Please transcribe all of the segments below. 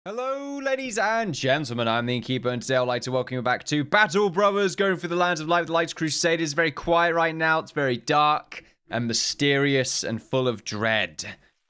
Hello, ladies and gentlemen, I'm the Innkeeper, and today I'd like to welcome you back to Battle Brothers, going through the lands of light with the Lights Crusaders. Very quiet right now, it's very dark and mysterious and full of dread.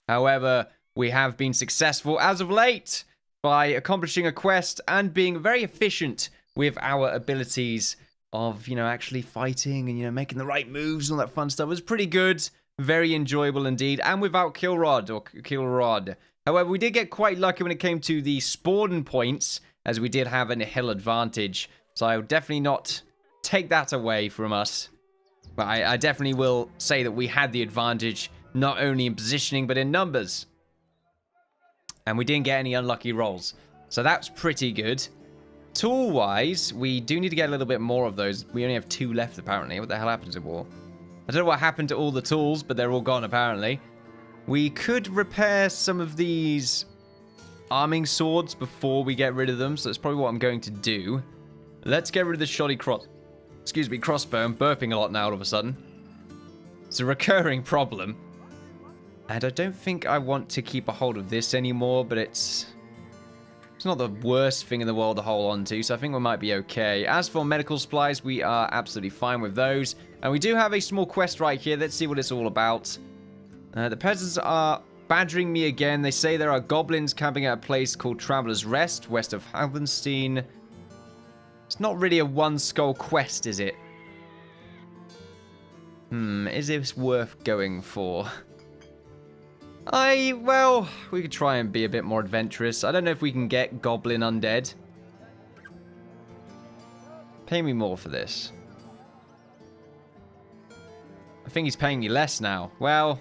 However, we have been successful as of late by accomplishing a quest and being very efficient with our abilities of, actually fighting and, making the right moves and all that fun stuff. It was pretty good, very enjoyable indeed, and without kill rod. However, we did get quite lucky when it came to the spawn points, as we did have a hill advantage. So I will definitely not take that away from us. But I definitely will say that we had the advantage, not only in positioning, but in numbers. And we didn't get any unlucky rolls. So that's pretty good. Tool-wise, we do need to get a little bit more of those. We only have 2 left, apparently. What the hell happened to war? I don't know what happened to all the tools, but they're all gone, apparently. We could repair some of these arming swords before we get rid of them, so that's probably what I'm going to do. Let's get rid of the shoddy crossbow. I'm burping a lot now all of a sudden. It's a recurring problem. And I don't think I want to keep a hold of this anymore, but it's not the worst thing in the world to hold on to, so I think we might be okay. As for medical supplies, we are absolutely fine with those. And we do have a small quest right here. Let's see what it's all about. The peasants are badgering me again. They say there are goblins camping at a place called Traveler's Rest, west of Havenstein. It's not really a one-skull quest, is it? Is this worth going for? Well, we could try and be a bit more adventurous. I don't know if we can get goblin undead. Pay me more for this. I think he's paying me less now. Well...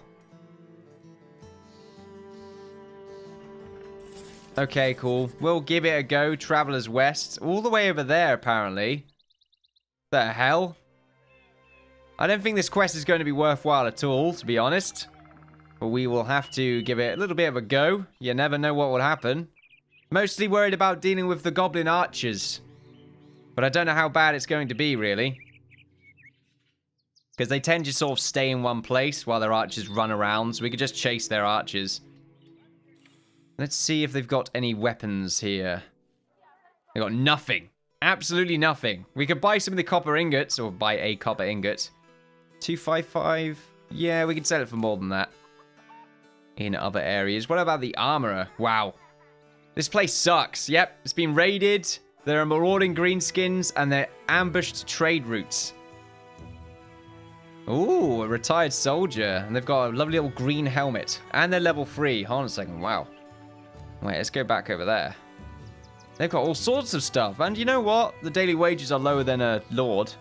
okay, cool. We'll give it a go. Traveler's West. All the way over there, apparently. The hell? I don't think this quest is going to be worthwhile at all, to be honest. But we will have to give it a little bit of a go. You never know what will happen. Mostly worried about dealing with the goblin archers. But I don't know how bad it's going to be, really. Because they tend to sort of stay in one place while their archers run around. So we could just chase their archers. Let's see if they've got any weapons here. They've got nothing. Absolutely nothing. We could buy some of the copper ingots, or buy a copper ingot. 255. Yeah, we could sell it for more than that. In other areas. What about the armorer? Wow. This place sucks. Yep, it's been raided. There are marauding greenskins, and they're ambushed trade routes. Ooh, a retired soldier. And they've got a lovely little green helmet. And they're level 3. Hold on a second. Wow. Wait, let's go back over there. They've got all sorts of stuff. And you know what? The daily wages are lower than a lord.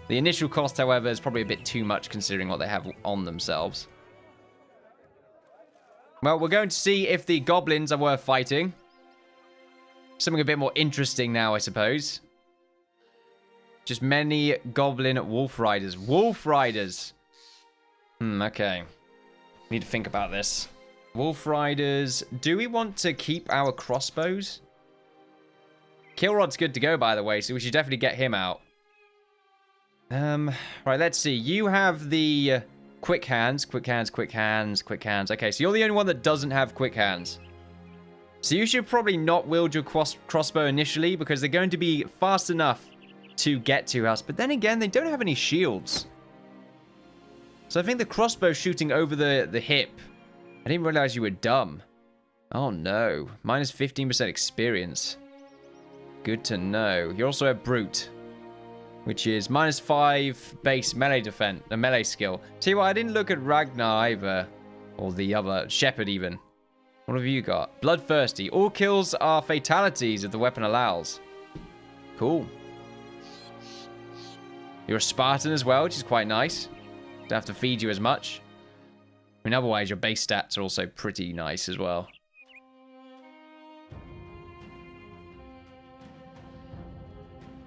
The initial cost, however, is probably a bit too much considering what they have on themselves. Well, we're going to see if the goblins are worth fighting. Something a bit more interesting now, I suppose. Just many goblin wolf riders. Wolf riders! Okay. Need to think about this. Wolf riders. Do we want to keep our crossbows? Killrod's good to go, by the way, so we should definitely get him out. Right, let's see. You have the quick hands. Quick hands. Okay, so you're the only one that doesn't have quick hands. So you should probably not wield your crossbow initially, because they're going to be fast enough to get to us. But then again, they don't have any shields. So I think the crossbow shooting over the hip... I didn't realize you were dumb. Oh no. Minus 15% experience. Good to know. You're also a brute. Which is minus 5 base melee defense. A melee skill. Tell you what, I didn't look at Ragnar either. Or the other. Shepherd even. What have you got? Bloodthirsty. All kills are fatalities if the weapon allows. Cool. You're a Spartan as well, which is quite nice. Don't have to feed you as much. I mean, otherwise, your base stats are also pretty nice as well.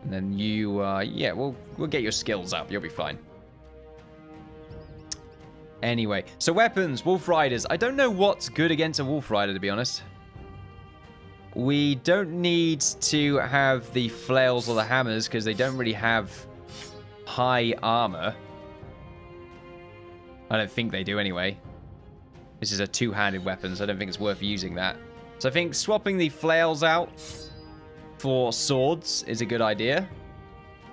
And then you, yeah, we'll get your skills up. You'll be fine. Anyway, so weapons, Wolf Riders. I don't know what's good against a Wolf Rider, to be honest. We don't need to have the flails or the hammers, because they don't really have high armor. I don't think they do anyway. This is a two-handed weapon, so I don't think it's worth using that. So I think swapping the flails out for swords is a good idea.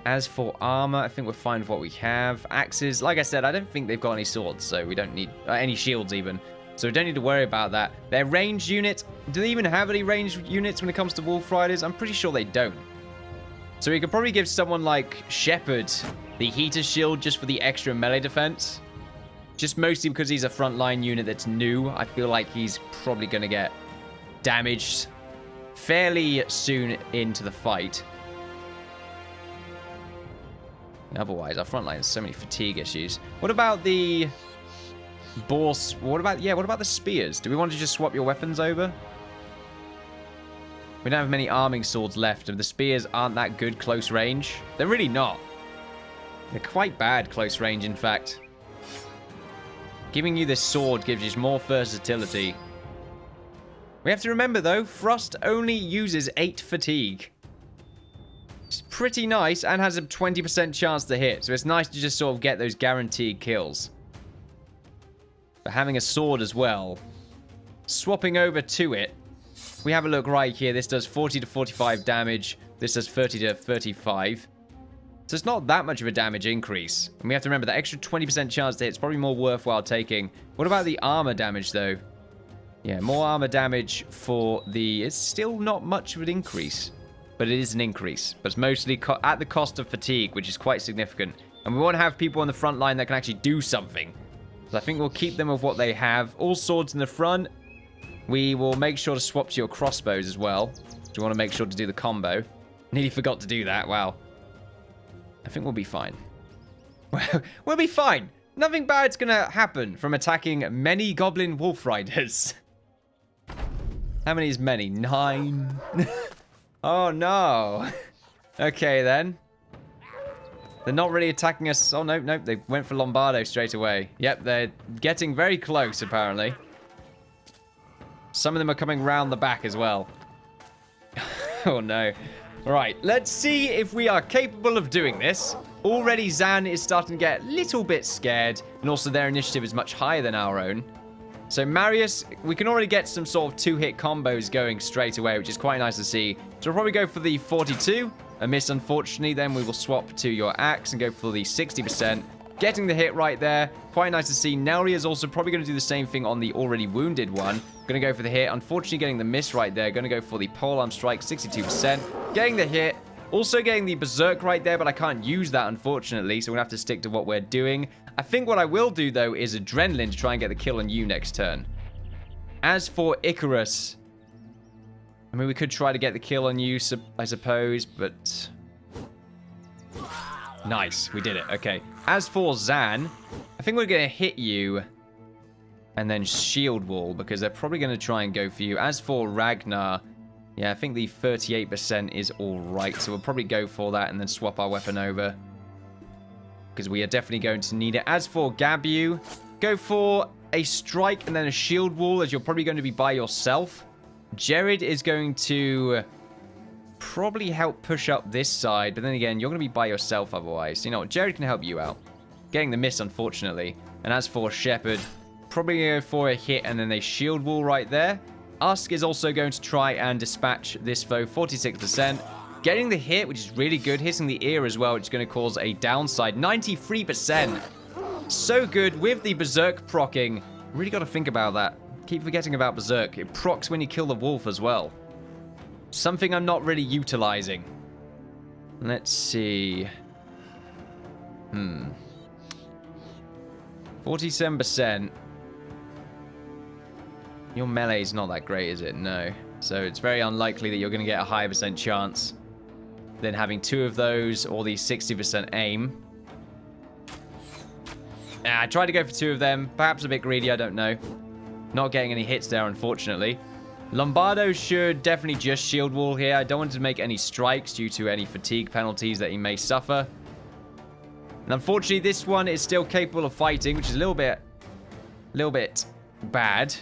As for armor, I think we're fine with what we have. Axes, like I said, I don't think they've got any swords, so we don't need any shields even. So we don't need to worry about that. Their ranged units, do they even have any ranged units when it comes to Wolf Riders? I'm pretty sure they don't. So we could probably give someone like Shepherd the heater shield just for the extra melee defense. Just mostly because he's a frontline unit that's new. I feel like he's probably going to get damaged fairly soon into the fight. Otherwise, our front line has so many fatigue issues. What about the boars? What about the spears? Do we want to just swap your weapons over? We don't have many arming swords left, and the spears aren't that good close range. They're really not. They're quite bad close range, in fact. Giving you this sword gives you more versatility. We have to remember, though, Frost only uses 8 fatigue. It's pretty nice and has a 20% chance to hit. So it's nice to just sort of get those guaranteed kills. But having a sword as well. Swapping over to it. We have a look right here. This does 40 to 45 damage. This does 30 to 35. So it's not that much of a damage increase. And we have to remember that extra 20% chance to hit is probably more worthwhile taking. What about the armor damage, though? Yeah, more armor damage for the... It's still not much of an increase. But it is an increase. But it's mostly at the cost of fatigue, which is quite significant. And we want to have people on the front line that can actually do something. So I think we'll keep them with what they have. All swords in the front. We will make sure to swap to your crossbows as well. So we want to make sure to do the combo. Nearly forgot to do that. Wow. I think we'll be fine. We'll be fine. Nothing bad's going to happen from attacking many goblin wolf riders. How many is many? 9. Oh, no. Okay, then. They're not really attacking us. Oh, no, no. They went for Lombardo straight away. Yep, they're getting very close, apparently. Some of them are coming round the back as well. Oh, no. All right, let's see if we are capable of doing this. Already, Zan is starting to get a little bit scared. And also, their initiative is much higher than our own. So Marius, we can already get some sort of 2-hit combos going straight away, which is quite nice to see. So we'll probably go for the 42. A miss, unfortunately. Then we will swap to your axe and go for the 60%. Getting the hit right there. Quite nice to see. Nelry is also probably going to do the same thing on the already wounded one. Going to go for the hit. Unfortunately, getting the miss right there. Going to go for the polearm strike, 62%. Getting the hit. Also getting the berserk right there, but I can't use that, unfortunately. So we're going to have to stick to what we're doing. I think what I will do, though, is adrenaline to try and get the kill on you next turn. As for Icarus, I mean, we could try to get the kill on you, I suppose, but... Nice, we did it. Okay. As for Zan, I think we're going to hit you and then shield wall, because they're probably going to try and go for you. As for Ragnar, yeah, I think the 38% is all right, so we'll probably go for that and then swap our weapon over, because we are definitely going to need it. As for Gabu, go for a strike and then a shield wall, as you're probably going to be by yourself. Jared is going to probably help push up this side, but then again, you're going to be by yourself otherwise. You know what? Jared can help you out. Getting the miss, unfortunately. And as for Shepherd, probably go for a hit and then a shield wall right there. Usk is also going to try and dispatch this foe, 46%. Getting the hit, which is really good. Hitting the ear as well, which is going to cause a downside. 93%. So good with the Berserk proccing. Really got to think about that. Keep forgetting about Berserk. It procs when you kill the wolf as well. Something I'm not really utilizing. Let's see. 47%. Your melee is not that great, is it? No. So it's very unlikely that you're going to get a higher % chance than having 2 of those or the 60% aim. I tried to go for 2 of them. Perhaps a bit greedy, I don't know. Not getting any hits there, unfortunately. Lombardo should definitely just shield wall here. I don't want to make any strikes due to any fatigue penalties that he may suffer. And unfortunately, this one is still capable of fighting, which is a little bit bad.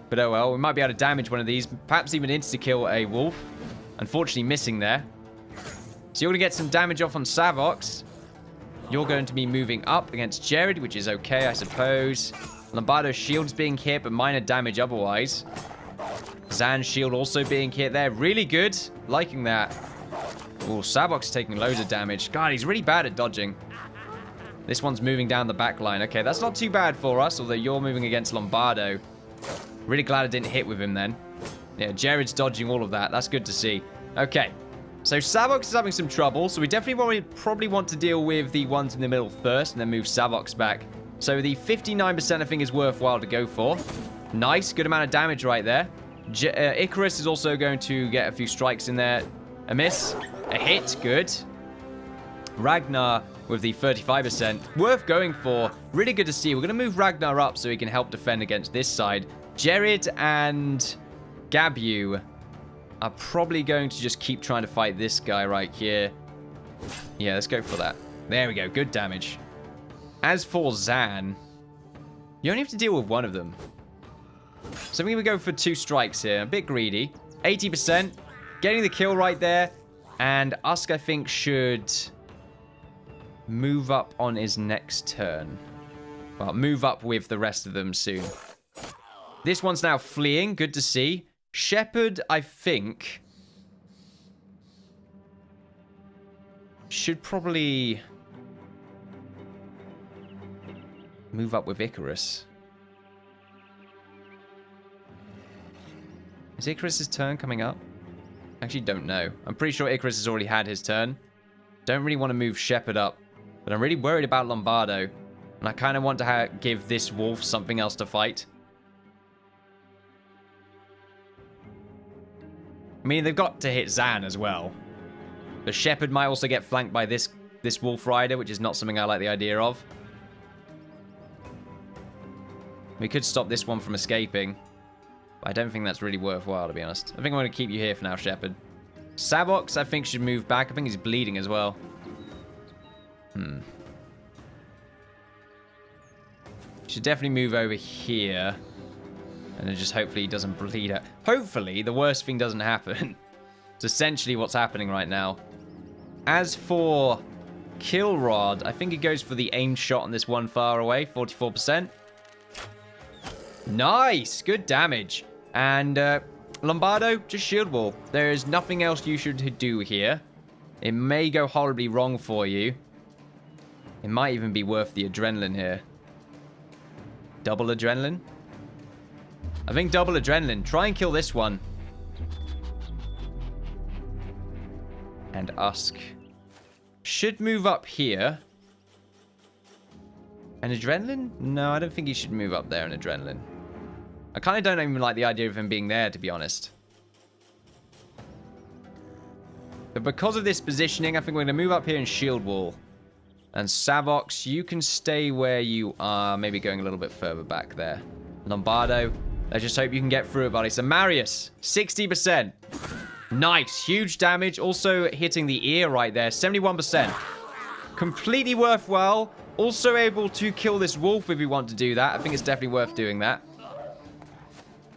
But oh well, we might be able to damage one of these. Perhaps even insta-kill a wolf. Unfortunately, missing there. So you're going to get some damage off on Savox. You're going to be moving up against Jared, which is okay, I suppose. Lombardo's shield's being hit, but minor damage otherwise. Zan's shield also being hit there. Really good. Liking that. Oh, Sabok's taking loads of damage. God, he's really bad at dodging. This one's moving down the back line. Okay, that's not too bad for us, although you're moving against Lombardo. Really glad I didn't hit with him then. Yeah, Jared's dodging all of that. That's good to see. Okay, so Sabok is having some trouble, so we definitely probably want to deal with the ones in the middle first and then move Sabok's back. So the 59% I think is worthwhile to go for. Nice, good amount of damage right there. Icarus is also going to get a few strikes in there. A miss, a hit, good. Ragnar with the 35%. Worth going for. Really good to see. We're going to move Ragnar up so he can help defend against this side. Jared and Gabu are probably going to just keep trying to fight this guy right here. Yeah, let's go for that. There we go. Good damage. As for Zan, you only have to deal with one of them. So I'm going to go for 2 strikes here. A bit greedy. 80%. Getting the kill right there. And Usk, I think, should move up on his next turn. Well, move up with the rest of them soon. This one's now fleeing. Good to see. Shepherd, I think, should probably move up with Icarus. Is Icarus's turn coming up? I actually don't know. I'm pretty sure Icarus has already had his turn. Don't really want to move Shepherd up. But I'm really worried about Lombardo. And I kind of want to give this wolf something else to fight. I mean, they've got to hit Zan as well. The Shepherd might also get flanked by this Wolf Rider, which is not something I like the idea of. We could stop this one from escaping. But I don't think that's really worthwhile, to be honest. I think I'm going to keep you here for now, Shepherd. Sabox, I think, should move back. I think he's bleeding as well. Should definitely move over here. And then just hopefully he doesn't bleed out. Hopefully, the worst thing doesn't happen. It's essentially what's happening right now. As for Killrod, I think he goes for the aimed shot on this one far away. 44%. Nice! Good damage. And Lombardo, just shield wall. There is nothing else you should do here. It may go horribly wrong for you. It might even be worth the adrenaline here. Double adrenaline? I think double adrenaline. Try and kill this one. And Usk should move up here. And adrenaline? No, I don't think he should move up there in adrenaline. I kind of don't even like the idea of him being there, to be honest. But because of this positioning, I think we're going to move up here and shield wall. And Savox, you can stay where you are, maybe going a little bit further back there. Lombardo, let's just hope you can get through it, buddy. So Marius, 60%. Nice, huge damage. Also hitting the ear right there, 71%. Completely worthwhile. Also able to kill this wolf if we want to do that. I think it's definitely worth doing that.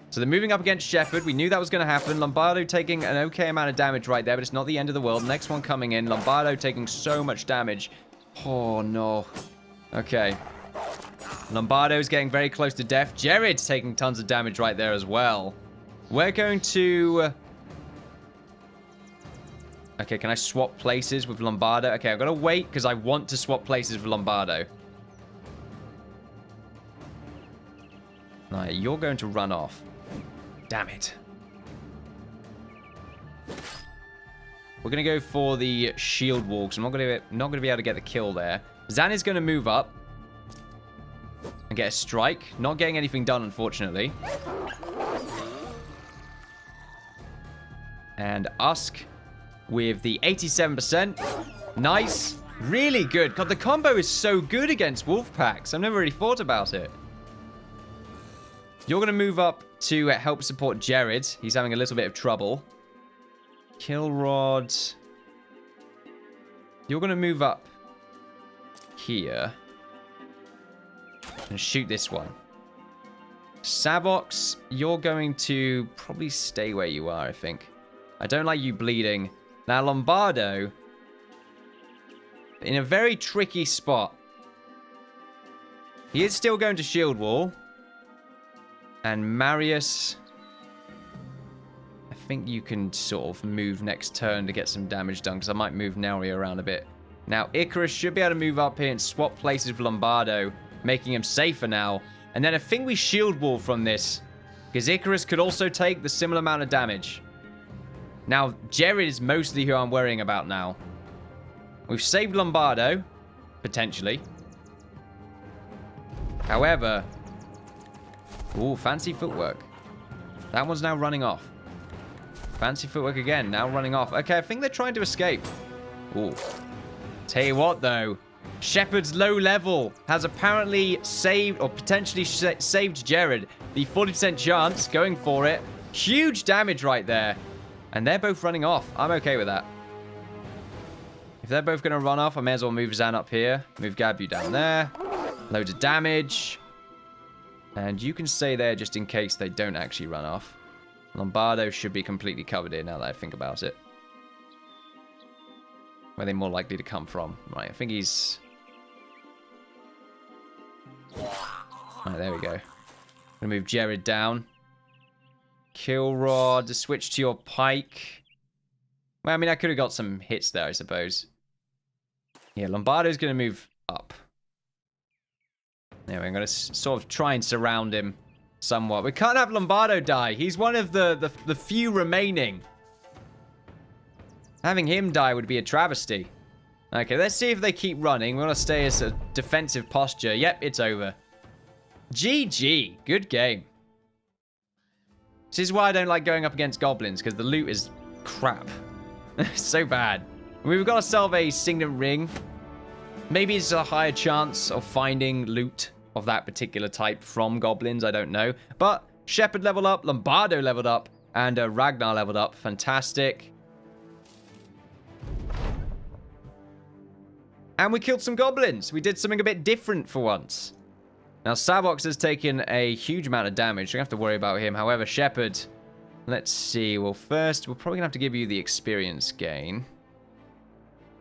So they're moving up against Shepherd. We knew that was going to happen. Lombardo taking an okay amount of damage right there, but it's not the end of the world. Next one coming in. Lombardo taking so much damage. Oh, no. Okay. Lombardo's getting very close to death. Jared's taking tons of damage right there as well. We're going to... Okay, can I swap places with Lombardo? Okay, I've got to wait because I want to swap places with Lombardo. Alright, you're going to run off. Damn it. We're going to go for the shield wall because I'm not going to be able to get the kill there. Zan is going to move up and get a strike. Not getting anything done, unfortunately. And Usk with the 87%. Nice. Really good. God, the combo is so good against wolf packs. I've never really thought about it. You're going to move up to help support Jared. He's having a little bit of trouble. Killrod. You're going to move up here. And shoot this one. Savox, you're going to probably stay where you are, I think. I don't like you bleeding. Now, Lombardo, in a very tricky spot. He is still going to shield wall. And Marius think you can sort of move next turn to get some damage done, because I might move Nauri around a bit. Now, Icarus should be able to move up here and swap places with Lombardo, making him safer now. And then I think we shield wall from this, because Icarus could also take the similar amount of damage. Now, Jared is mostly who I'm worrying about now. We've saved Lombardo, potentially. However... Ooh, fancy footwork. That one's now running off. Fancy footwork again, now running off. Okay, I think they're trying to escape. Ooh. Tell you what, though. Shepard's low level has apparently saved, or potentially saved Jared. The 40% chance, going for it. Huge damage right there. And they're both running off. I'm okay with that. If they're both going to run off, I may as well move Zan up here. Move Gabu down there. Loads of damage. And you can stay there just in case they don't actually run off. Lombardo should be completely covered here now that I think about it. Where are they more likely to come from? Right, I think he's... Right, there we go. Gonna move Jared down. Kill Rod, switch to your pike. Well, I mean, I could have got some hits there, I suppose. Yeah, Lombardo's gonna move up. Anyway, I'm going to sort of try and surround him somewhat. We can't have Lombardo die. He's one of the few remaining. Having him die would be a travesty. Okay, let's see if they keep running. We want to stay as a defensive posture. Yep, it's over. GG. Good game. This is why I don't like going up against goblins, because the loot is crap. So bad. We've got to solve a signet ring. Maybe it's a higher chance of finding loot of that particular type from goblins, I don't know. But Shepard leveled up, Lombardo leveled up, and Ragnar leveled up. Fantastic. And we killed some goblins. We did something a bit different for once. Now, Savox has taken a huge amount of damage. We don't have to worry about him. However, Shepard, let's see. Well, first, we're probably going to have to give you the experience gain.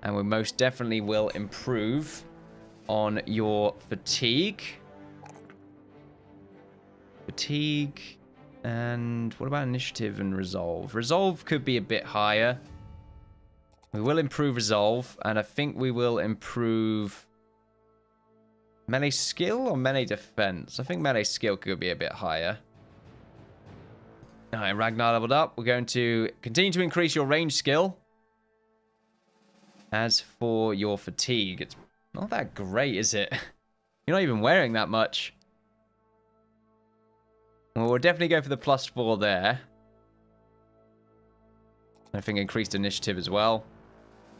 And we most definitely will improve on your fatigue. Fatigue. And what about initiative and resolve? Resolve could be a bit higher. We will improve resolve. And I think we will improve melee skill or melee defense. I think melee skill could be a bit higher. Alright, Ragnar leveled up. We're going to continue to increase your range skill. As for your fatigue, it's not that great, is it? You're not even wearing that much. Well, we'll definitely go for the +4 there. I think increased initiative as well.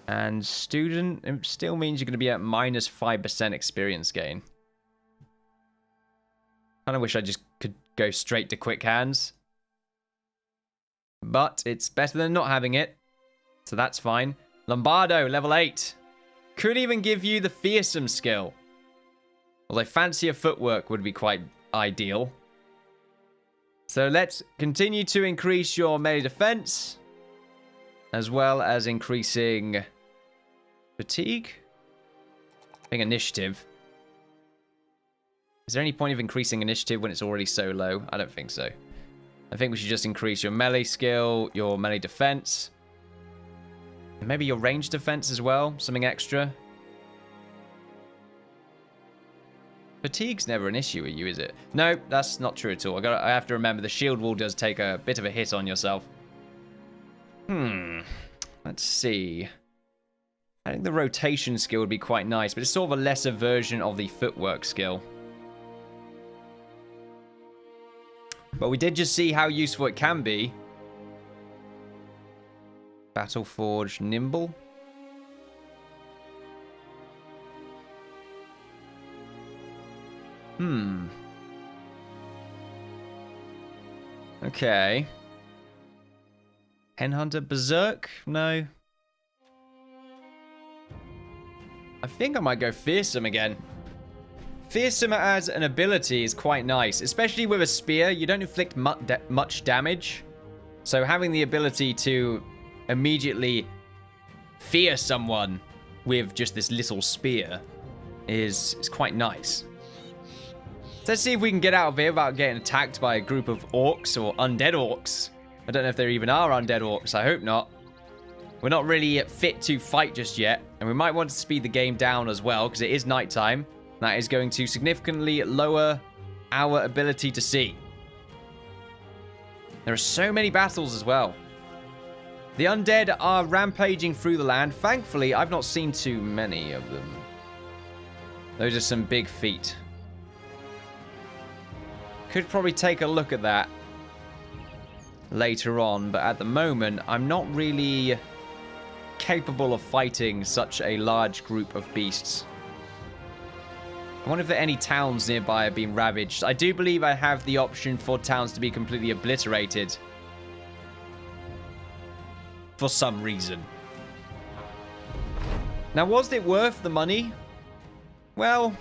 And student, it still means you're going to be at -5% experience gain. Kind of wish I just could go straight to quick hands. But it's better than not having it. So that's fine. Lombardo, level 8. Could even give you the fearsome skill. Although fancier footwork would be quite ideal. So let's continue to increase your melee defense. As well as increasing fatigue. I think initiative. Is there any point of increasing initiative when it's already so low? I don't think so. I think we should just increase your melee skill, your melee defense. Maybe your range defense as well. Something extra. Fatigue's never an issue with you, is it? No, that's not true at all. I have to remember the shield wall does take a bit of a hit on yourself. Let's see. I think the rotation skill would be quite nice, but it's sort of a lesser version of the footwork skill. But we did just see how useful it can be. Battleforge Nimble. Okay. Henhunter Berserk? No. I think I might go Fearsome again. Fearsome as an ability is quite nice, especially with a spear. You don't inflict much damage. So having the ability to immediately fear someone with just this little spear is quite nice. Let's see if we can get out of here without getting attacked by a group of orcs or undead orcs. I don't know if there even are undead orcs. I hope not. We're not really fit to fight just yet. And we might want to speed the game down as well, because it is nighttime. That is going to significantly lower our ability to see. There are so many battles as well. The undead are rampaging through the land. Thankfully, I've not seen too many of them. Those are some big feet. Could probably take a look at that later on, but at the moment, I'm not really capable of fighting such a large group of beasts. I wonder if there are any towns nearby are being ravaged. I do believe I have the option for towns to be completely obliterated. For some reason. Now, was it worth the money? Well,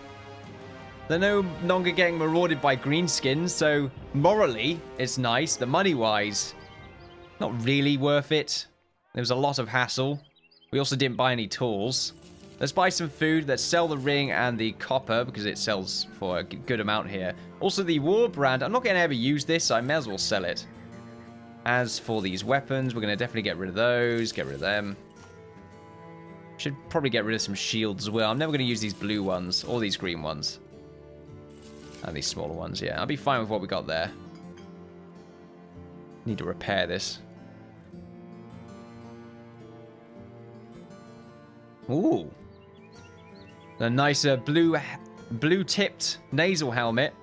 they're no longer getting marauded by greenskins, so morally, it's nice. The money-wise, not really worth it. There was a lot of hassle. We also didn't buy any tools. Let's buy some food. Let's sell the ring and the copper, because it sells for a good amount here. Also, the war brand. I'm not going to ever use this, so I may as well sell it. As for these weapons, we're going to definitely get rid of those. Get rid of them. Should probably get rid of some shields as well. I'm never going to use these blue ones, or these green ones. And these smaller ones, yeah. I'll be fine with what we got there. Need to repair this. Ooh. A nicer blue-tipped nasal helmet.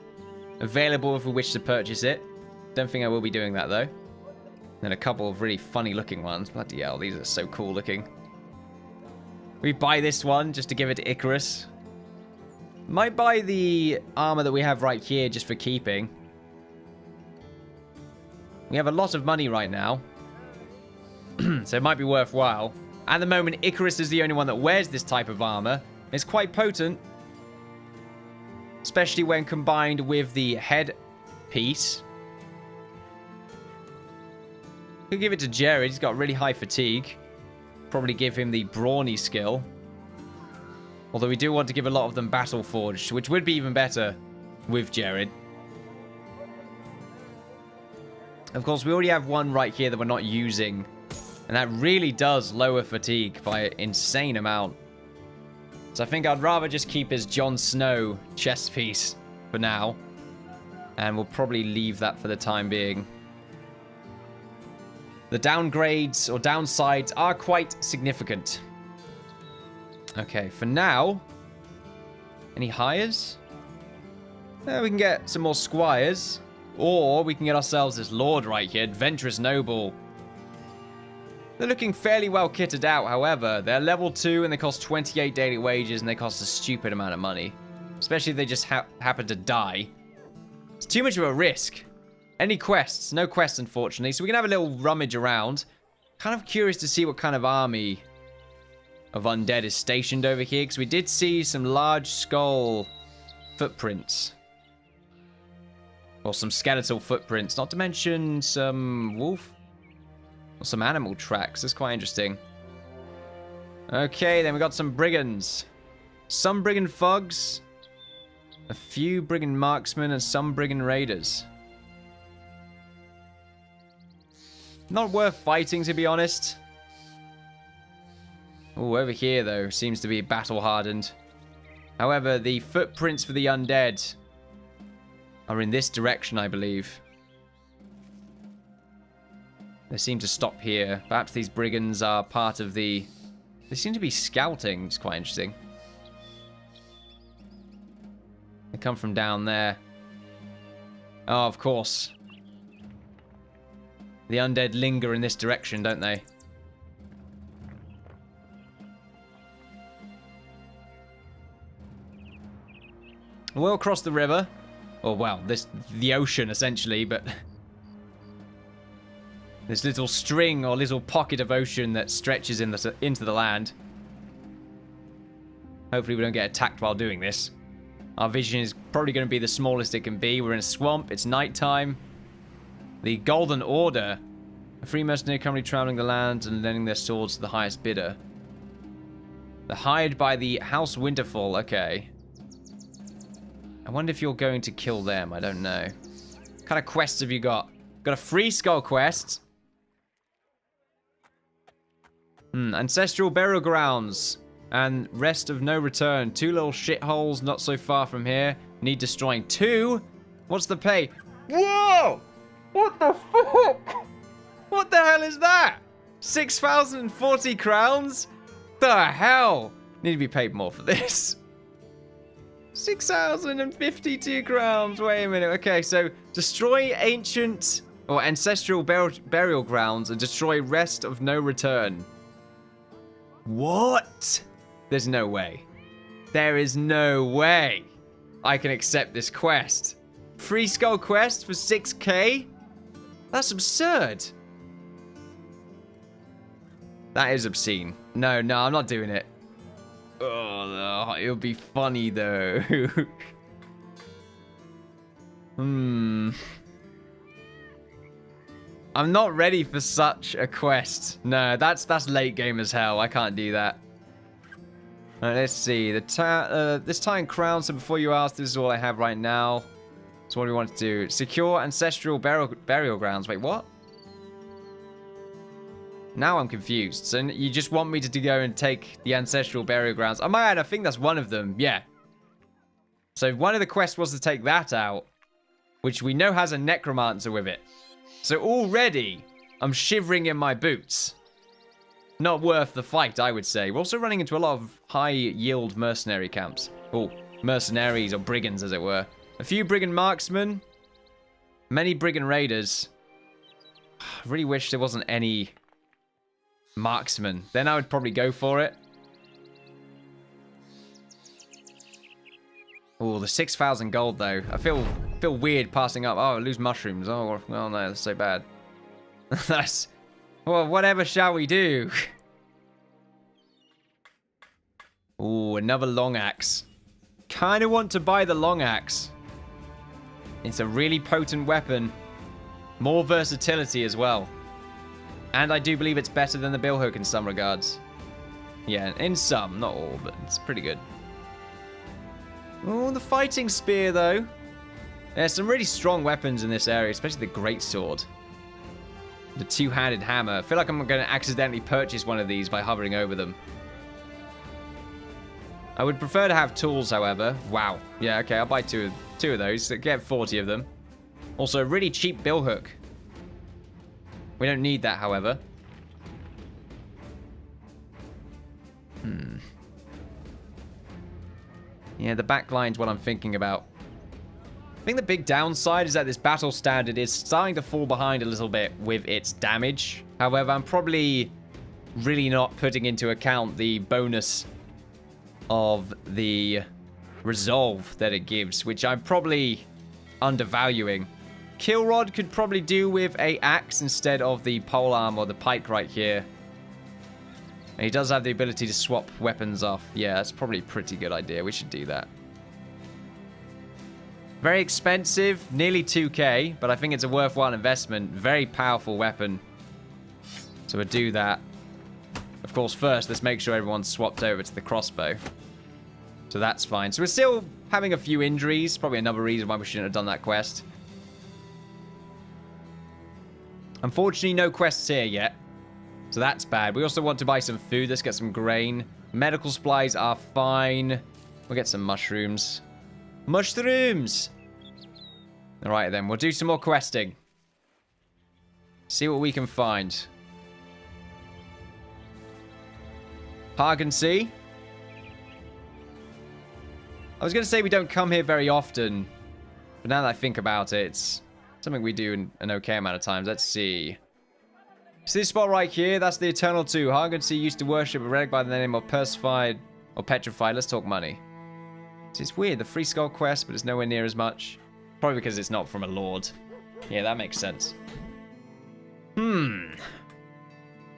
Available if we wish to purchase it. Don't think I will be doing that, though. And a couple of really funny-looking ones. Bloody hell, these are so cool-looking. We buy this one just to give it to Icarus. Might buy the armor that we have right here just for keeping. We have a lot of money right now. So it might be worthwhile. At the moment, Icarus is the only one that wears this type of armor. It's quite potent. Especially when combined with the head piece. Could give it to Jared. He's got really high fatigue. Probably give him the brawny skill. Although we do want to give a lot of them battle forged, which would be even better with Jared. Of course, we already have one right here that we're not using. And that really does lower fatigue by an insane amount. So I think I'd rather just keep his Jon Snow chest piece for now. And we'll probably leave that for the time being. The downgrades or downsides are quite significant. Okay, for now, any hires? We can get some more squires, or we can get ourselves this lord right here, adventurous noble. They're looking fairly well kitted out, however. They're level 2 and they cost 28 daily wages and they cost a stupid amount of money. Especially if they just happen to die. It's too much of a risk. Any quests? No quests, unfortunately. So we can have a little rummage around. Kind of curious to see what kind of army of undead is stationed over here, because we did see some large skull footprints. Or some skeletal footprints. Not to mention some wolf. Or some animal tracks. That's quite interesting. Okay, then we got some brigands. Some brigand thugs. A few brigand marksmen and some brigand raiders. Not worth fighting, to be honest. Oh, over here, though, seems to be battle-hardened. However, the footprints for the undead are in this direction, I believe. They seem to stop here. Perhaps these brigands are part of the... They seem to be scouting. It's quite interesting. They come from down there. Oh, of course. The undead linger in this direction, don't they? We'll cross the river. Or, well, the ocean, essentially, but... this little string or little pocket of ocean that stretches into the land. Hopefully we don't get attacked while doing this. Our vision is probably going to be the smallest it can be. We're in a swamp. It's nighttime. The Golden Order. A free mercenary company traveling the land and lending their swords to the highest bidder. They're hired by the House Winterfall. Okay. I wonder if you're going to kill them. I don't know. What kind of quests have you got? Got a free skull quest. Ancestral burial grounds. And rest of no return. 2 little shitholes not so far from here. Need destroying 2. What's the pay? Whoa! What the fuck? What the hell is that? 6,040 crowns? The hell? Need to be paid more for this. 6,052 crowns. Wait a minute. Okay, so destroy ancient or ancestral burial grounds and destroy rest of no return. What? There's no way. There is no way I can accept this quest. Free skull quest for 6k? That's absurd. That is obscene. No, I'm not doing it. Oh, no, it'll be funny though. I'm not ready for such a quest. No, that's late game as hell. I can't do that. Let's see. This time crown. So before you ask, this is all I have right now. So what do we want to do? Secure ancestral burial grounds. Wait, what? Now I'm confused. So you just want me to go and take the ancestral burial grounds? Oh my god, I think that's one of them. Yeah. So one of the quests was to take that out, which we know has a necromancer with it. So already, I'm shivering in my boots. Not worth the fight, I would say. We're also running into a lot of high-yield mercenary camps. Oh, mercenaries or brigands, as it were. A few brigand marksmen. Many brigand raiders. I really wish there wasn't any marksmen. Then I would probably go for it. Oh, the 6,000 gold, though. I feel weird passing up. Oh, I lose mushrooms. Oh, well, no, that's so bad. That's... Well, whatever shall we do? Ooh, another long axe. Kind of want to buy the long axe. It's a really potent weapon. More versatility as well. And I do believe it's better than the billhook in some regards. Yeah, in some, not all, but it's pretty good. Oh, the fighting spear, though. There's some really strong weapons in this area, especially the greatsword. The two-handed hammer. I feel like I'm going to accidentally purchase one of these by hovering over them. I would prefer to have tools, however. Wow. Yeah, okay, I'll buy two of those. Get 40 of them. Also, a really cheap billhook. We don't need that, however. Yeah, the backline's what I'm thinking about. I think the big downside is that this battle standard is starting to fall behind a little bit with its damage. However, I'm probably really not putting into account the bonus of the resolve that it gives, which I'm probably undervaluing. Kill Rod could probably do with a axe instead of the polearm or the pike right here. And he does have the ability to swap weapons off. Yeah, that's probably a pretty good idea. We should do that. Very expensive, nearly 2k, but I think it's a worthwhile investment. Very powerful weapon. So we'll do that. Of course, first, let's make sure everyone's swapped over to the crossbow. So that's fine. So we're still having a few injuries. Probably another reason why we shouldn't have done that quest. Unfortunately, no quests here yet. So that's bad. We also want to buy some food. Let's get some grain. Medical supplies are fine. We'll get some mushrooms. Mushrooms! Alright then, we'll do some more questing. See what we can find. Hargensea. I was going to say we don't come here very often. But now that I think about it, it's something we do in an okay amount of times. Let's see. See this spot right here? That's the Eternal 2. Hargensea used to worship a relic by the name of Persified or Petrified. Let's talk money. See, it's weird. The free skull quest, but it's nowhere near as much. Probably because it's not from a lord. Yeah, that makes sense.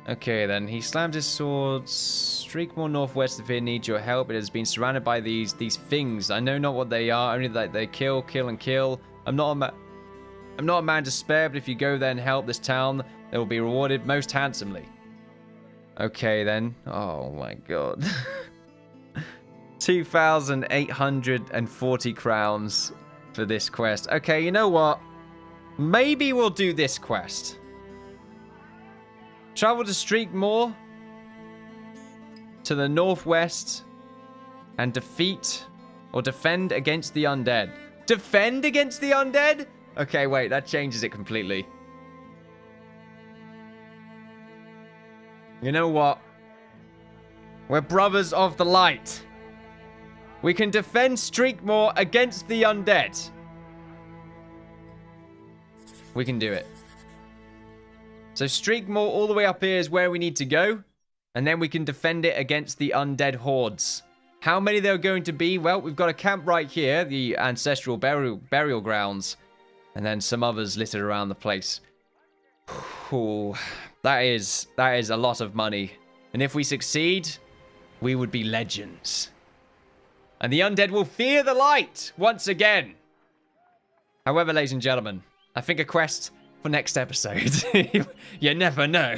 Okay, then. He slammed his sword. Streak more northwest if he needs your help. It has been surrounded by these things. I know not what they are, only that they kill, and kill. I'm not a man to spare, but if you go there and help this town, they will be rewarded most handsomely. Okay, then. Oh, my God. 2,840 crowns for this quest. Okay, you know what? Maybe we'll do this quest. Travel to Streak more. to the northwest and defeat or defend against the undead. Defend against the undead? Okay, wait, that changes it completely. You know what? We're brothers of the light. We can defend Streakmore against the undead. We can do it. So Streakmore all the way up here is where we need to go. And then we can defend it against the undead hordes. How many there are going to be? Well, we've got a camp right here. The ancestral burial grounds. And then some others littered around the place. Ooh, that is a lot of money. And if we succeed, we would be legends. And the undead will fear the light once again. However, ladies and gentlemen, I think a quest for next episode. You never know.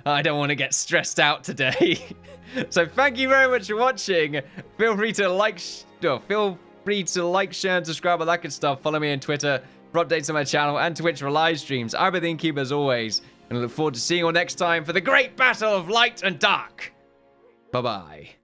I don't want to get stressed out today. So thank you very much for watching. Feel free to like, share, and subscribe, all that good stuff. Follow me on Twitter for updates on my channel and Twitch for live streams. I'm the Innkeeper as always, and I look forward to seeing you all next time for the great battle of light and dark. Bye-bye.